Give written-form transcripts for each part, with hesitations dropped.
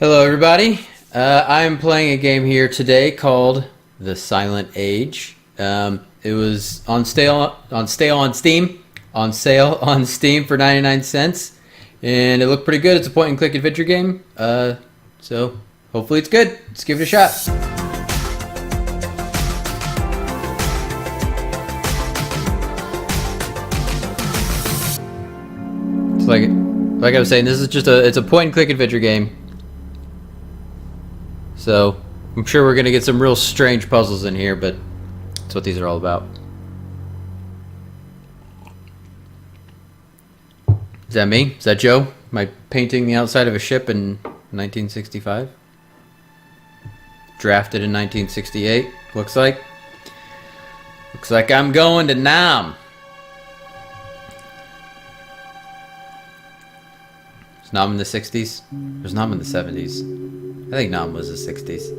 Hello, everybody. I'm playing a game here today called The Silent Age. It was on sale on Steam for 99 cents, and it looked pretty good. It's a point-and-click adventure game, so hopefully it's good. Let's give it a shot. It's like I was saying, this is just it's a point-and-click adventure game. So, I'm sure we're going to get some real strange puzzles in here, but that's what these are all about. Is that me? Is that Joe? Am I painting the outside of a ship in 1965? Drafted in 1968, looks like. Looks like I'm going to Nam. Is Nam in the 60s? There's Nam in the 70s. I think Nam was the 60s.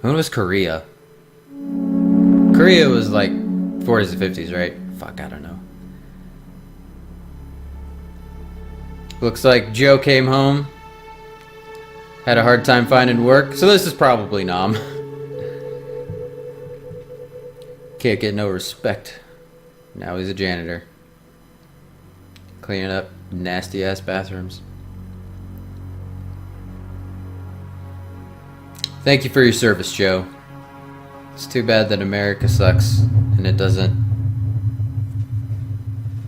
When was Korea? Korea was like 40s and 50s, right? Fuck, I don't know. Looks like Joe came home. Had a hard time finding work. So this is probably Nam. Can't get no respect. Now he's a janitor. Cleaning up nasty ass bathrooms. Thank you for your service, Joe. It's too bad that America sucks and it doesn't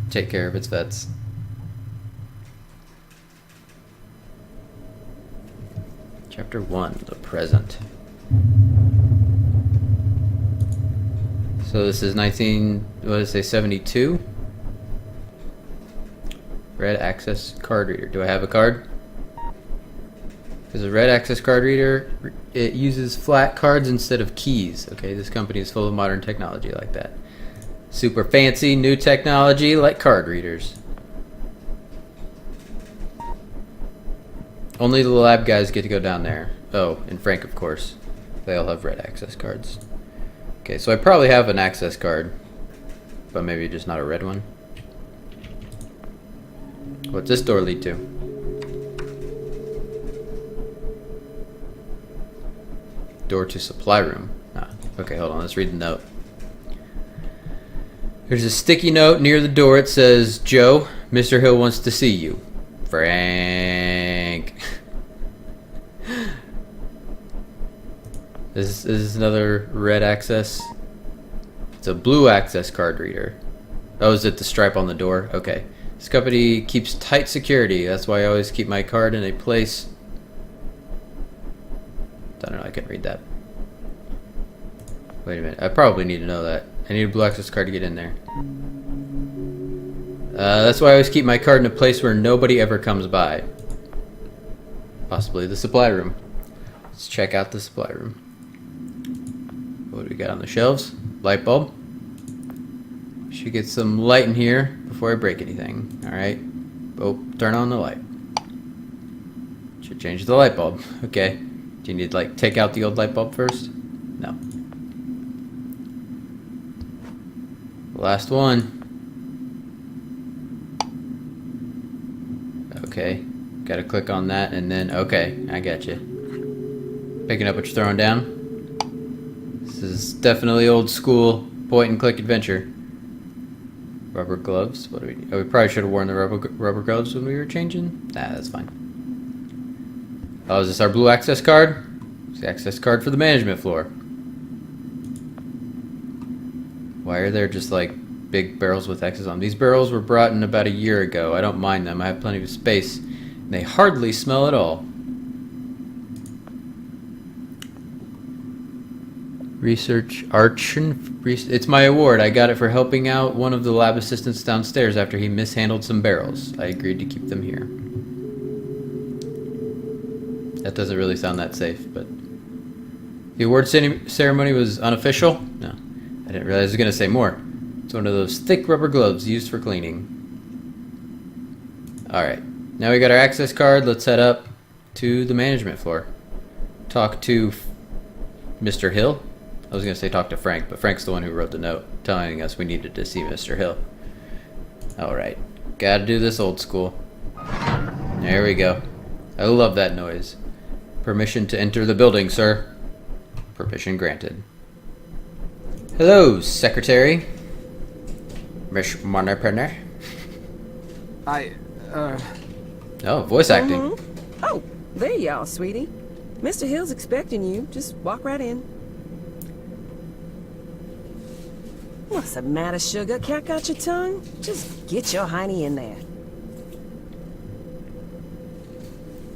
take care of its vets. Chapter 1, the present. So this is 72? Red access card reader. Do I have a card? Because a red access card reader, it uses flat cards instead of keys. Okay, this company is full of modern technology like that. Super fancy new technology like card readers. Only the lab guys get to go down there. Oh, and Frank, of course. They all have red access cards. Okay, so I probably have an access card, but maybe just not a red one. What's this door lead to? Door to supply room. Okay, hold on. Let's read the note. There's a sticky note near the door. It says, Joe, Mr. Hill wants to see you. Frank. This is another red access. It's a blue access card reader. Oh, is it the stripe on the door? Okay. This company keeps tight security. That's why I always keep my card in a place. I don't know, I can't read that. Wait a minute, I probably need to know that. I need a blue access card to get in there. That's why I always keep my card in a place where nobody ever comes by. Possibly the supply room. Let's check out the supply room. What do we got on the shelves? Light bulb. Should get some light in here before I break anything. Alright. Oh, turn on the light. Should change the light bulb. Okay. Do you need to like take out the old light bulb first? No. Last one. Okay. Gotta click on that and then, okay, I got you. Picking up what you're throwing down. This is definitely old school point and click adventure. Rubber gloves. What do we need? Oh, we probably should have worn the rubber gloves when we were changing. Nah, that's fine. Oh, is this our blue access card? It's the access card for the management floor. Why are there just like big barrels with X's on them? These barrels were brought in about a year ago. I don't mind them. I have plenty of space. And they hardly smell at all. Research Archon. It's my award. I got it for helping out one of the lab assistants downstairs after he mishandled some barrels. I agreed to keep them here. That doesn't really sound that safe, but... The award ceremony was unofficial? No. I didn't realize I was going to say more. It's one of those thick rubber gloves used for cleaning. Alright. Now we got our access card. Let's head up to the management floor. Talk to Mr. Hill. I was going to say talk to Frank, but Frank's the one who wrote the note telling us we needed to see Mr. Hill. Alright. Gotta do this old school. There we go. I love that noise. Permission to enter the building, sir. Permission granted. Hello, secretary. Miss Monopenner. Oh, voice acting. Oh, there you are, sweetie. Mr. Hill's expecting you. Just walk right in. What's the matter, sugar? Cat got your tongue? Just get your hiney in there.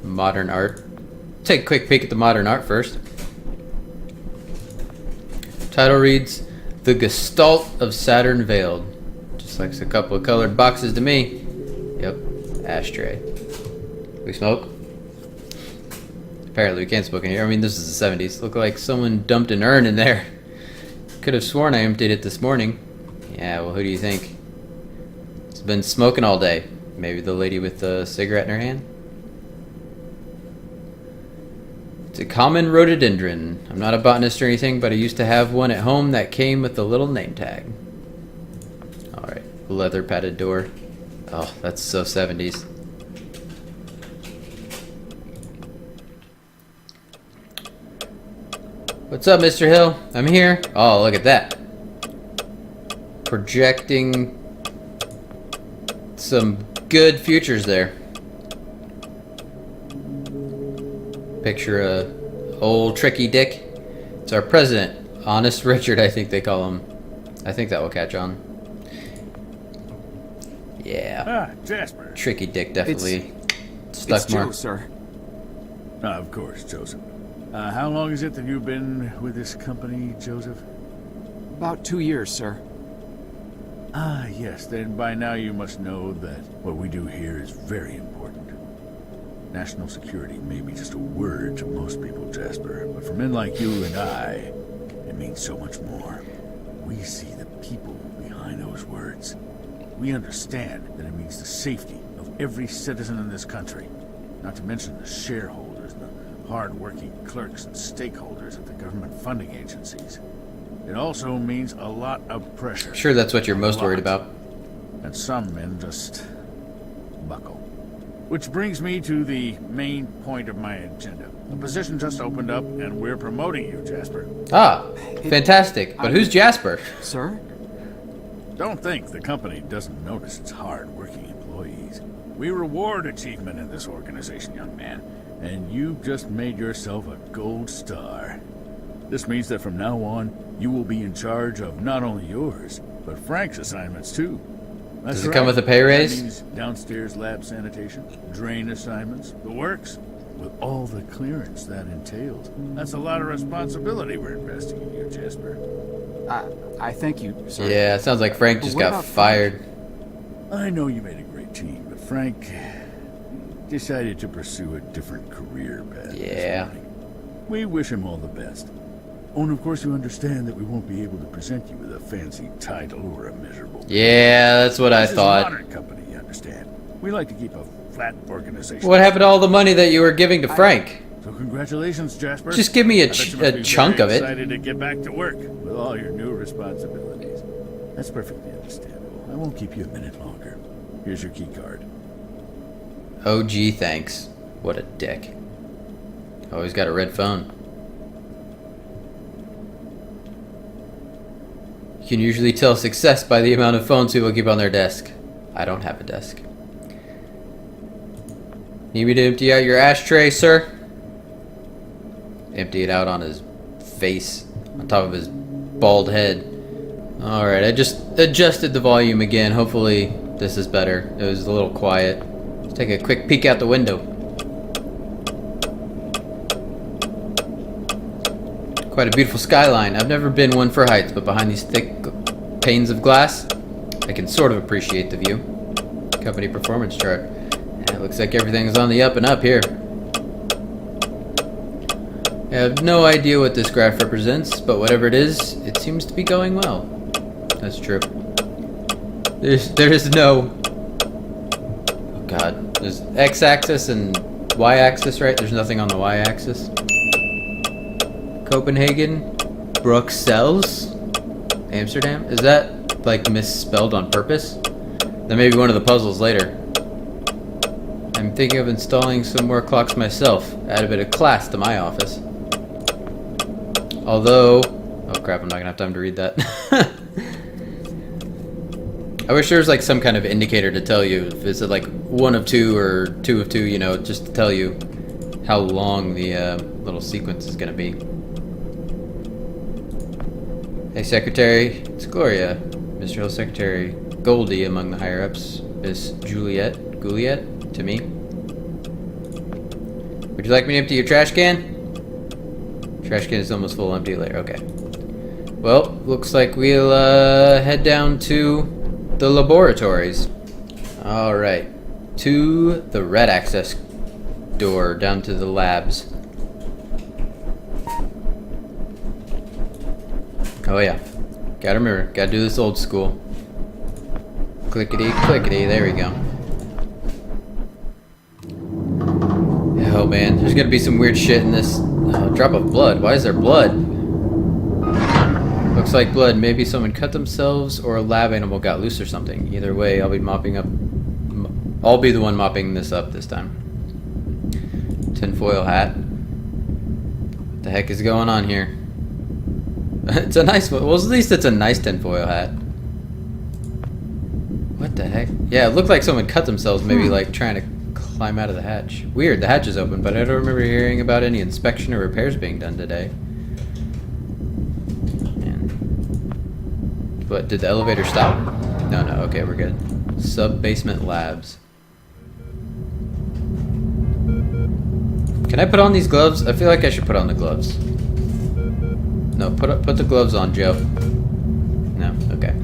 Modern art. Take a quick peek at the modern art first. Title reads, The Gestalt of Saturn Veiled. Just like a couple of colored boxes to me. Yep, ashtray. We smoke? Apparently we can't smoke in here. I mean, this is the 70s. Look like someone dumped an urn in there. Could have sworn I emptied it this morning. Yeah, well, who do you think? It's been smoking all day. Maybe the lady with the cigarette in her hand? It's a common rhododendron. I'm not a botanist or anything, but I used to have one at home that came with a little name tag. Alright, leather padded door. Oh, that's so 70s. What's up, Mr. Hill? I'm here. Oh, look at that. Projecting some good futures there. Picture a old tricky dick. It's our president, Honest Richard, I think they call him. I think that will catch on. Yeah. Jasper. Tricky dick definitely stuck It's more. Joe, sir. Of course, Joseph. How long is it that you've been with this company, Joseph? About 2 years, sir. Yes. Then by now you must know that what we do here is very important. National security may be just a word to most people, Jasper, but for men like you and I, it means so much more. We see the people behind those words. We understand that it means the safety of every citizen in this country, not to mention the shareholders, the hard-working clerks and stakeholders at the government funding agencies. It also means a lot of pressure. Sure, that's what you're most worried about. And some men just buckle. Which brings me to the main point of my agenda. The position just opened up, and we're promoting you, Jasper. Ah, fantastic. But who's Jasper? Sir? Don't think the company doesn't notice its hard-working employees. We reward achievement in this organization, young man, and you've just made yourself a gold star. This means that from now on, you will be in charge of not only yours, but Frank's assignments too. That's Does it come with a pay raise? That means downstairs lab sanitation, drain assignments, the works, with all the clearance that entails. That's a lot of responsibility we're investing in you, Jasper. I thank you, sir. Yeah, it sounds like Frank just What got about fired. I know you made a great team, but Frank decided to pursue a different career path. this Yeah. morning. We wish him all the best. Oh, and of course you understand that we won't be able to present you with a fancy title or a miserable... Yeah, that's what I This is a thought. modern company, you understand. We like to keep a flat organization. What happened to all the money that you were giving to Frank? So congratulations, Jasper. Just give me I bet you must a be chunk very of it. excited to get back to work with all your new responsibilities. That's perfectly understandable. I won't keep you a minute longer. Here's your key card. Oh, gee, thanks. What a dick. Oh, he's got a red phone. You can usually tell success by the amount of phones people keep on their desk. I don't have a desk. Need me to empty out your ashtray, sir? Empty it out on his face, on top of his bald head. Alright, I just adjusted the volume again. Hopefully this is better. It was a little quiet. Let's take a quick peek out the window. Quite a beautiful skyline. I've never been one for heights, but behind these thick panes of glass, I can sort of appreciate the view. Company performance chart. And it looks like everything's on the up and up here. I have no idea what this graph represents, but whatever it is, it seems to be going well. That's true. There is no... Oh god. There's x-axis and y-axis, right? There's nothing on the y-axis. Copenhagen, Bruxelles, Amsterdam. Is that like misspelled on purpose? That may be one of the puzzles later. I I'm thinking of installing some more clocks myself. Add a bit of class to my office. Although... Oh crap, I'm not gonna have time to read that. I wish there was like some kind of indicator to tell you if it's like 1 of 2 or 2 of 2, you know, just to tell you how long the little sequence is gonna be. Hey Secretary, it's Gloria. Mr. Hill's Secretary Goldie among the higher-ups. Miss Gouliet, to me. Would you like me to empty your trash can? Trash can is almost full, empty later. Okay. Well, looks like we'll head down to the laboratories. Alright. To the red access door, down to the labs. Oh yeah. Gotta remember, gotta do this old school. Clickety, clickety, there we go. Oh man, there's gonna be some weird shit in this. Drop of blood. Why is there blood? Looks like blood. Maybe someone cut themselves or a lab animal got loose or something. Either way, I'll be mopping up. I'll be the one mopping this up this time. Tinfoil hat. What the heck is going on here? It's a nice one. Well, at least it's a nice tinfoil hat. What the heck? Yeah, it looked like someone cut themselves, maybe like trying to climb out of the hatch. Weird, the hatch is open, but I don't remember hearing about any inspection or repairs being done today. Man. What, did the elevator stop? No, okay, we're good. Sub-basement labs. Can I put on these gloves? I feel like I should put on the gloves. No, put the gloves on, Joe. No, okay.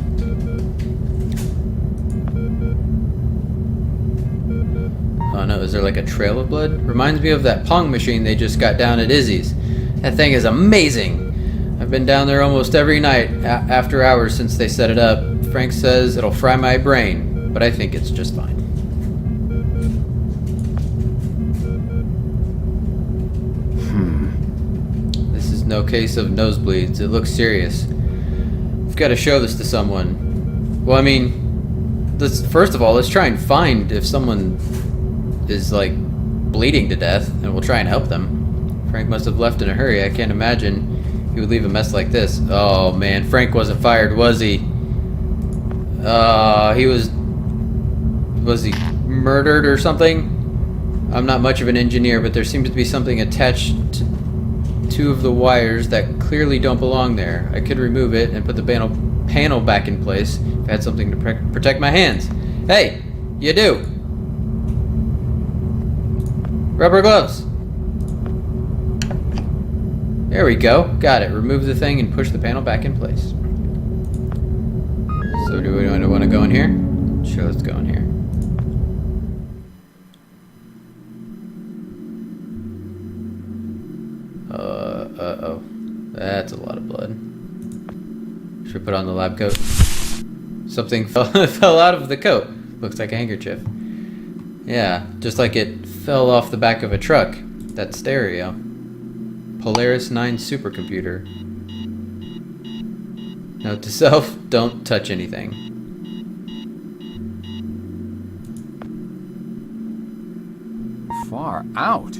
Oh no, is there like a trail of blood? Reminds me of that Pong machine they just got down at Izzy's. That thing is amazing! I've been down there almost every night after hours since they set it up. Frank says it'll fry my brain, but I think it's just fine. This is no case of nosebleeds. It looks serious. I've got to show this to someone. Well, I mean, first of all, let's try and find if someone is like bleeding to death, and we'll try and help them. Frank must have left in a hurry. I can't imagine he would leave a mess like this. Oh man, Frank wasn't fired, was he? Was he murdered or something? I'm not much of an engineer, but there seems to be something attached to 2 of the wires that clearly don't belong there. I could remove it and put the panel back in place if I had something to protect my hands. Hey, you do. Rubber gloves. There we go. Got it. Remove the thing and push the panel back in place. So do we want to go in here? Sure, let's go in here. Uh-oh. That's a lot of blood. Should we put on the lab coat? Something fell out of the coat. Looks like a handkerchief. Yeah, just like it fell off the back of a truck. That stereo. Polaris 9 supercomputer. Note to self, don't touch anything. Far out.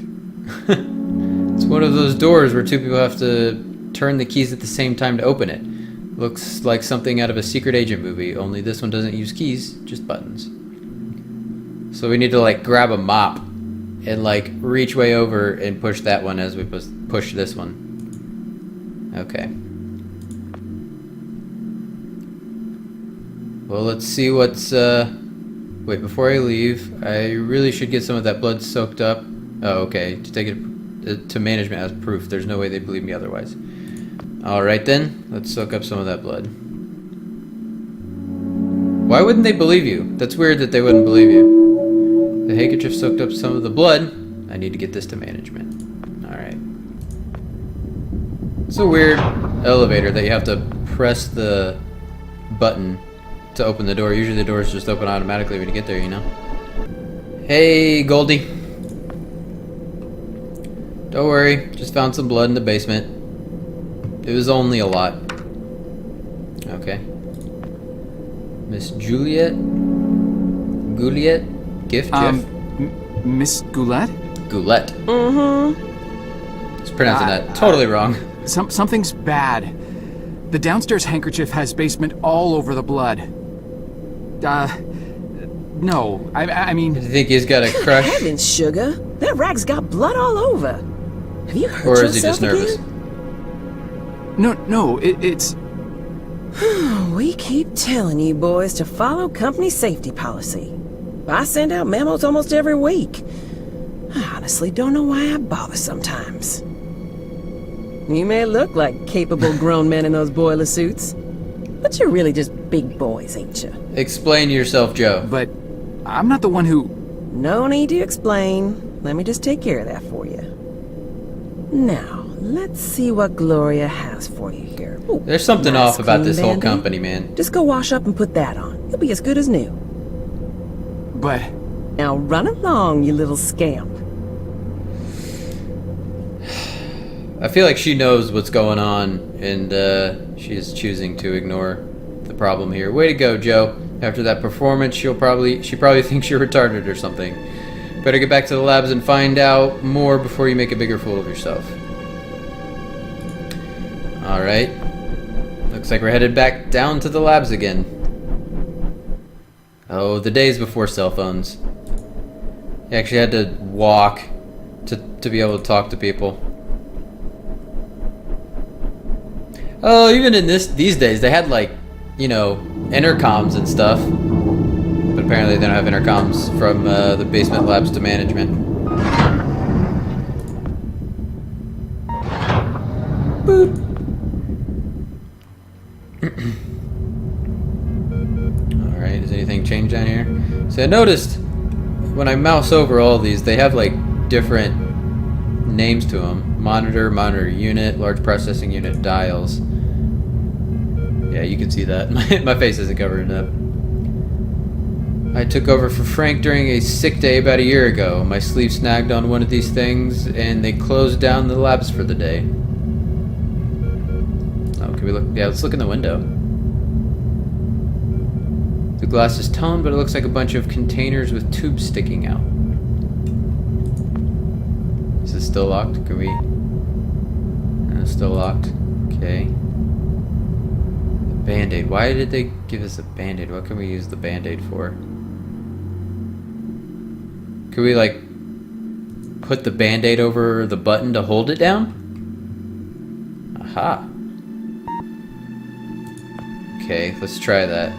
It's one of those doors where 2 people have to turn the keys at the same time to open it. Looks like something out of a secret agent movie, only this one doesn't use keys, just buttons. So we need to like grab a mop and like reach way over and push that one as we push this one. Okay. Well, let's see what's wait, before I leave, I really should get some of that blood soaked up. Oh, okay. To take it to management as proof. There's no way they believe me otherwise. Alright then, let's soak up some of that blood. Why wouldn't they believe you? That's weird that they wouldn't believe you. The handkerchief soaked up some of the blood. I need to get this to management. Alright. It's a weird elevator that you have to press the button to open the door. Usually the doors just open automatically when you get there, you know? Hey, Goldie. Don't worry, just found some blood in the basement. It was only a lot. Okay. Miss Gouliet? Gift? Miss Goulet? Goulet. Mm-hmm. It's pronouncing that totally wrong. Something's bad. The downstairs handkerchief has basement all over the blood. No. I mean... Do you think he's got a Good crush? heavens, Sugar. That rag's got blood all over. Have you hurt Or is he yourself just nervous? again? No, it's... We keep telling you boys to follow company safety policy. I send out memos almost every week. I honestly don't know why I bother sometimes. You may look like capable grown men in those boiler suits, but you're really just big boys, ain't you? Explain yourself, Joe. But I'm not the one who... No need to explain. Let me just take care of that for you. Now, let's see what Gloria has for you here. Ooh, There's something nice off about clean this whole Band-Aid. company, man. Just go wash up and put that on. You'll be as good as new. But... Now run along, you little scamp. I feel like she knows what's going on, and she is choosing to ignore the problem here. Way to go, Joe. After that performance, she probably thinks you're retarded or something. Better get back to the labs and find out more before you make a bigger fool of yourself. Alright. Looks like we're headed back down to the labs again. Oh, the days before cell phones. You actually had to walk to be able to talk to people. Oh, even in these days, they had, like, you know, intercoms and stuff. But apparently they don't have intercoms from the basement labs to management. Boop. Alright, does anything change down here? So I noticed when I mouse over all these, they have, like, different names to them. Monitor, monitor unit, large processing unit, dials. Yeah, you can see that. My face isn't covered up. I took over for Frank during a sick day about a year ago. My sleeve snagged on one of these things, and they closed down the labs for the day. Oh, can we look? Yeah, let's look in the window. The glass is toned, but it looks like a bunch of containers with tubes sticking out. Is this still locked? Can we... It's still locked. Okay. Band-Aid. Why did they give us a Band-Aid? What can we use the Band-Aid for? Could we, like, put the Band-Aid over the button to hold it down? Aha. Okay, let's try that.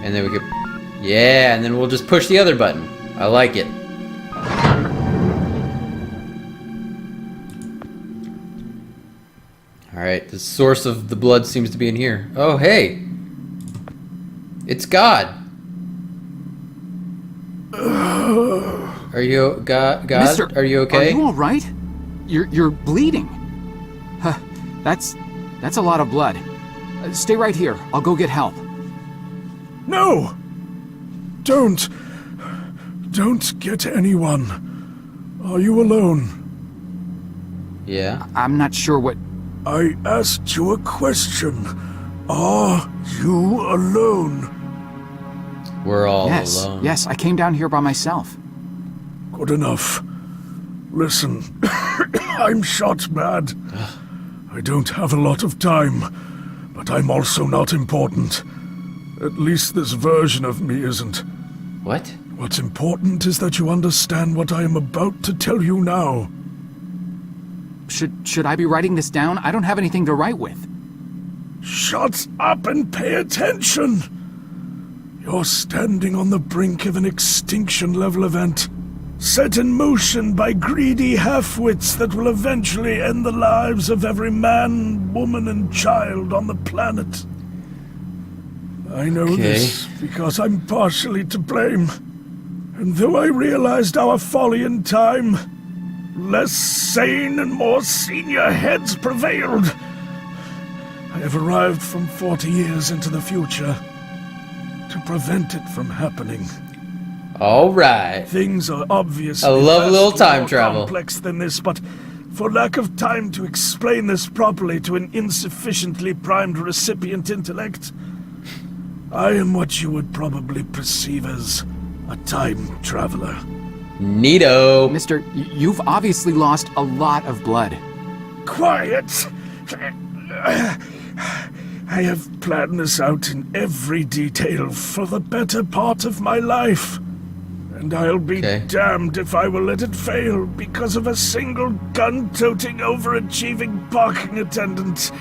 And then we could... Yeah, and then we'll just push the other button. I like it. Alright, the source of the blood seems to be in here. Oh, hey! It's God! Are you... God? Mister, Are you okay? Are you alright? You're bleeding. Huh, that's a lot of blood. Stay right here. I'll go get help. No! Don't get anyone. Are you alone? Yeah? I'm not sure what... I asked you a question. Are you alone? We're all Yes, alone. yes, I came down here by myself. Good enough. Listen, I'm shot bad. I don't have a lot of time, but I'm also not important. At least this version of me isn't. What? What's important is that you understand what I am about to tell you now. Should I be writing this down? I don't have anything to write with. Shut up and pay attention! You're standing on the brink of an extinction-level event, set in motion by greedy half-wits that will eventually end the lives of every man, woman, and child on the planet. I know this because I'm partially to blame. And though I realized our folly in time, less sane and more senior heads prevailed. I have arrived from 40 years into the future to prevent it from happening. All right. Things are obviously I love a little vastly time more travel. complex than this, but for lack of time to explain this properly to an insufficiently primed recipient intellect, I am what you would probably perceive as a time traveler. Neato. Mister, you've obviously lost a lot of blood. Quiet! I have planned this out in every detail for the better part of my life. And I'll be Okay. damned if I will let it fail because of a single gun-toting, overachieving parking attendant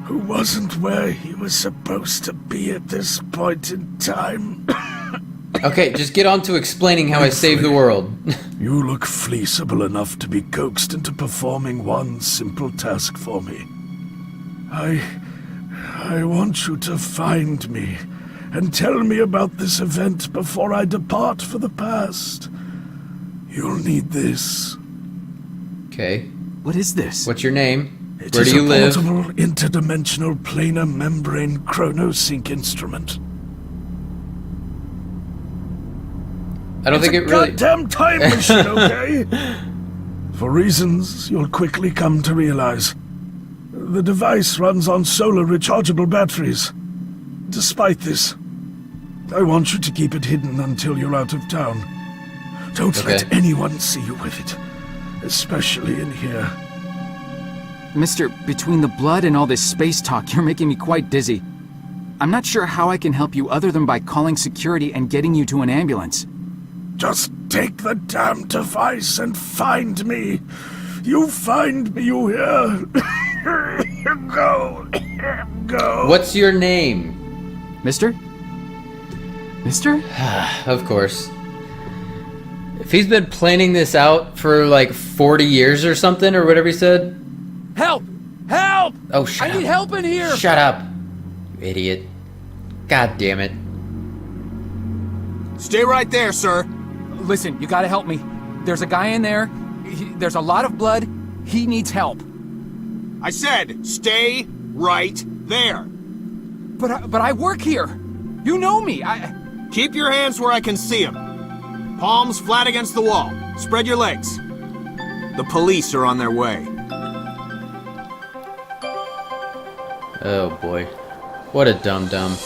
who wasn't where he was supposed to be at this point in time. Okay, just get on to explaining how I saved the world. You look fleeceable enough to be coaxed into performing one simple task for me. I want you to find me and tell me about this event before I depart for the past. You'll need this. Okay. What is this? What's your name? It Where is do you a live? portable, interdimensional planar membrane chronosync instrument. I don't think it It's a really. goddamn time machine, okay? For reasons you'll quickly come to realize. The device runs on solar rechargeable batteries. Despite this, I want you to keep it hidden until you're out of town. Don't let Okay. anyone see you with it, especially in here. Mister, between the blood and all this space talk, you're making me quite dizzy. I'm not sure how I can help you other than by calling security and getting you to an ambulance. Just take the damn device and find me. You find me, you hear? Go. Go. What's your name? Mister? Mister? Of course. If he's been planning this out for like 40 years or something, or whatever he said. Help! Help! Oh, shut I up. need help in here! Shut up. You idiot. God damn it. Stay right there, sir. Listen, you gotta help me. There's a guy in there. There's a lot of blood. He needs help. I said, stay right there. But I work here. You know me. Keep your hands where I can see them. Palms flat against the wall. Spread your legs. The police are on their way. Oh boy. What a dum-dum.